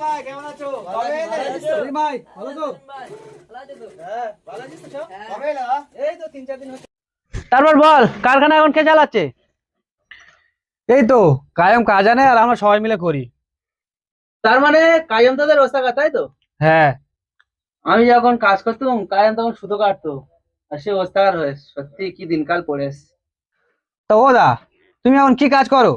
ভাই কেমন আছো? কবে এলে? সেলিম ভাই ভালো তো? হ্যাঁ, ভালো আছিস তো সব? কবে এলে? এই তো 3-4 দিন হচ্ছে। তারপর বল, কারখানা এখন কে চালাচ্ছে? এই তো কায়েম কাজ আনে আর আমরা সবাই মিলে করি। তার মানে কায়েম তোদের ওস্তাদ, তাই তো? হ্যাঁ। আমি যখন কাজ করতাম কায়েম তখন সুতো কাটতো, আর সে ওস্তাদ হয়ে সত্যি কি দিনকাল পড়ে এসেছে। তো ও দা, তুমি এখন কি কাজ করো?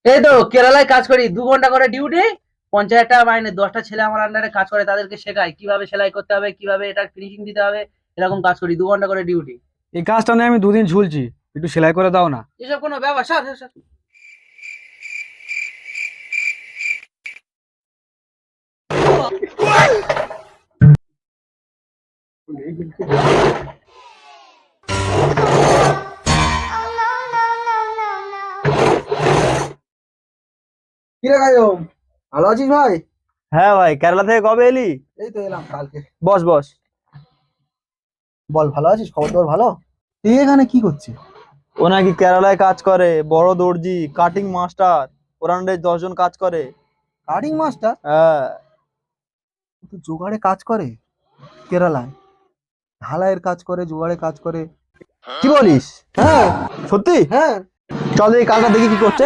এই তো কেরালায় কাজ করি, 2 ঘন্টা করে ডিউটি, 50,000 টাকা মাইনে। 10টা ছেলে আমার আন্ডারে কাজ করে, তাদেরকে শেখাই কিভাবে সেলাই করতে হবে, কিভাবে এটা ফিনিশিং দিতে হবে। এরকম কাজ করি, 2 ঘন্টা করে ডিউটি। এই কাজটা নিয়ে আমি 2 দিন ঝুলছি, একটু সেলাই করে দাও না। এসব কোনো ব্যাপার? Sir sir, sir. কি রে কায়ুম, ভালো আছিস ভাই? হ্যাঁ ভাই, কেরালা থেকে কবে এলি? এই তো এলাম কালকে। বস বস। বল, ভালো আছিস? খবর তোর ভালো? তুই এখানে কি করছিস? ও নাকি কেরালায় কাজ করে, বড় দর্জি, কাটিং মাস্টার। ওর আন্ডারে 10 জন কাজ করে। Cutting master? হ্যাঁ। তো জোগাড়ে কাজ করে কেরালায়, ঢালাইয়ের কাজ করে, জোগাড়ে কাজ করে। কি বলিস? হ্যাঁ সত্যি? হ্যাঁ। চল এই কাজটা দেখি কি করছে।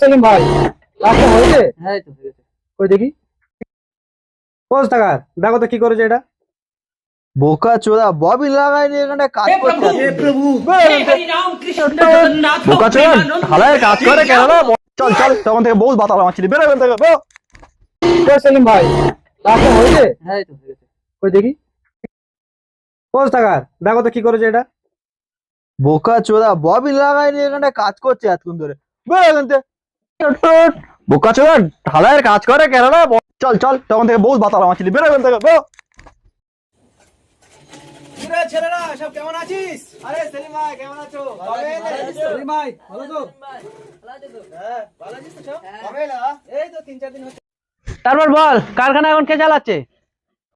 সেলিম ভাই, কাজটা হয়েছে? হ্যাঁ, এই তো হয়ে গেছে। কই দেখি। বস টাকার দেখো তো কি করেছে এটা। বোকা চোদা, ববি লাগাইনি এখানে কাজ করছে। বোকা চোদা, ঢালাইয়ের কাজ করে কেরালা। চল চল, তখন থেকে বহুত বাতাল আমার ছিল, বেরো এখান থেকে, বেরো। সেলিম ভাই, কাজটা হয়েছে? হ্যাঁ, এই তো হয়ে গেছে। কই দেখি। বস টাকার দেখো তো কি করেছে এটা। বোকা চোদা, ববি লাগাইনি এখানে কাজ করছে এতক্ষণ ধরে, বেরো এখান থেকে। বোকা চোদা, ঢালাইয়ের কাজ করে কেরালা। চল চল, তখন থেকে বহুত বাতাল আমার ছিল, বেরো এখান থেকে, বেরো। কিরে ছেলেরা, সব কেমন আছিস? আরে সেলিম ভাই কেমন আছো? কবে এলে? সেলিম ভাই ভালো তো? হ্যাঁ, ভালো আছিস তো সব? কবে এলে? এই তো 3-4 দিন হচ্ছে। তারপর বল, কারখানা এখন কে চালাচ্ছে?